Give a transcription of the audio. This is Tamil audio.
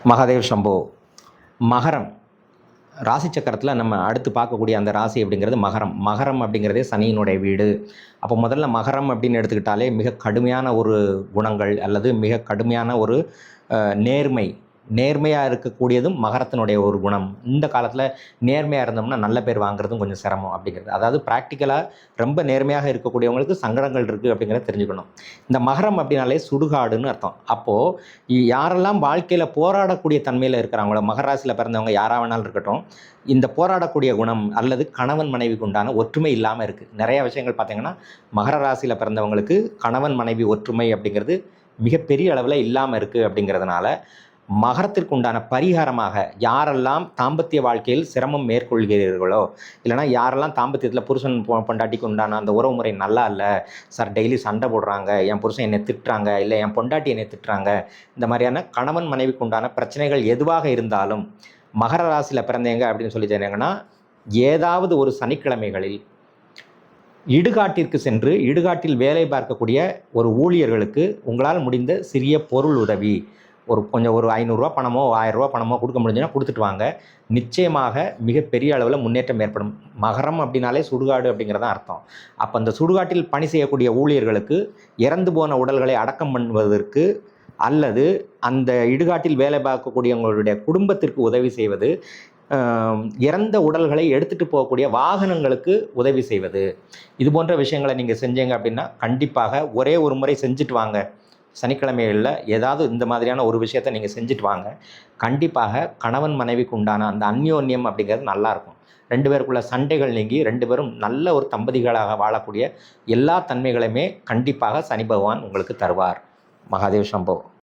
மகாதேவ் சம்போ. மகரம் ராசி சக்கரத்தில் நம்ம அடுத்து பார்க்கக்கூடிய அந்த ராசி அப்படிங்கிறது மகரம். மகரம் அப்படிங்கிறதே சனியினுடைய வீடு. அப்போ முதல்ல மகரம் அப்படின்னு எடுத்துக்கிட்டாலே மிக கடுமையான ஒரு குணங்கள் அல்லது மிக கடுமையான ஒரு நேர்மை, நேர்மையாக இருக்கக்கூடியதும் மகரத்தினுடைய ஒரு குணம். இந்த காலத்தில் நேர்மையாக இருந்தோம்னா நல்ல பேர் வாங்குறதும் கொஞ்சம் சிரமம் அப்படிங்கிறது. அதாவது ப்ராக்டிக்கலாக ரொம்ப நேர்மையாக இருக்கக்கூடியவங்களுக்கு சங்கடங்கள் இருக்குது அப்படிங்கிறத தெரிஞ்சுக்கணும். இந்த மகரம் அப்படின்னாலே சுடுகாடுன்னு அர்த்தம். அப்போது யாரெல்லாம் வாழ்க்கையில் போராடக்கூடிய தன்மையில் இருக்கிறாங்களோ, மகராசியில் பிறந்தவங்க யாராக வேணாலும் இருக்கட்டும், இந்த போராடக்கூடிய குணம் அல்லது கணவன் மனைவிக்கு உண்டான ஒற்றுமை இல்லாமல் இருக்குது. நிறைய விஷயங்கள் பார்த்திங்கன்னா மகர ராசியில் பிறந்தவங்களுக்கு கணவன் மனைவி ஒற்றுமை அப்படிங்கிறது மிகப்பெரிய அளவில் இல்லாமல் இருக்குது. அப்படிங்கிறதுனால மகரத்திற்கு உண்டான பரிகாரமாக யாரெல்லாம் தாம்பத்திய வாழ்க்கையில் சிரமம் மேற்கொள்கிறீர்களோ, இல்லைனா யாரெல்லாம் தாம்பத்தியத்தில் புருஷன் பொண்டாட்டிக்கு உண்டான அந்த உறவு முறை நல்லா இல்லை சார், டெய்லி சண்டை போடுறாங்க, என் புருஷன் என்னை திட்டுறாங்க, இல்லை என் பொண்டாட்டி என்னை திட்டுறாங்க, இந்த மாதிரியான கணவன் மனைவிக்கு உண்டான பிரச்சனைகள் எதுவாக இருந்தாலும் மகர ராசியில் பிறந்தேங்க அப்படின்னு சொல்லி சொன்னீங்கன்னா, ஏதாவது ஒரு சனிக்கிழமைகளில் இடுகாட்டிற்கு சென்று இடுகாட்டில் வேலை பார்க்கக்கூடிய ஒரு ஊழியர்களுக்கு உங்களால் முடிந்த சிறிய பொருள் உதவி, கொஞ்சம் ஒரு 500 பணமோ 1000 பணமோ கொடுக்க முடிஞ்சுன்னா கொடுத்துட்டு வாங்க. நிச்சயமாக மிகப்பெரிய அளவில் முன்னேற்றம் ஏற்படும். மகரம் அப்படின்னாலே சுடுகாடு அப்படிங்கிறதான் அர்த்தம். அப்போ அந்த சுடுகாட்டில் பணி செய்யக்கூடிய ஊழியர்களுக்கு இறந்து போன உடல்களை அடக்கம் பண்ணுவதற்கு அல்லது அந்த இடுகாட்டில் வேலை பார்க்கக்கூடியவங்களுடைய குடும்பத்திற்கு உதவி செய்வது, இறந்த உடல்களை எடுத்துகிட்டு போகக்கூடிய வாகனங்களுக்கு உதவி செய்வது, இது போன்ற விஷயங்களை நீங்கள் செஞ்சீங்க அப்படின்னா கண்டிப்பாக ஒரே ஒரு முறை செஞ்சுட்டு வாங்க. சனிக்கிழமைகளில் ஏதாவது இந்த மாதிரியான ஒரு விஷயத்தை நீங்கள் செஞ்சுட்டு வாங்க. கண்டிப்பாக கணவன் மனைவிக்கு உண்டான அந்த அந்யோன்யம் அப்படிங்கிறது நல்லாயிருக்கும். 2 பேருக்குள்ள சண்டைகள் நீங்கி 2 பேரும் நல்ல ஒரு தம்பதிகளாக வாழக்கூடிய எல்லா தன்மைகளையுமே கண்டிப்பாக சனி பகவான் உங்களுக்கு தருவார். மகாதேவ் சம்போ.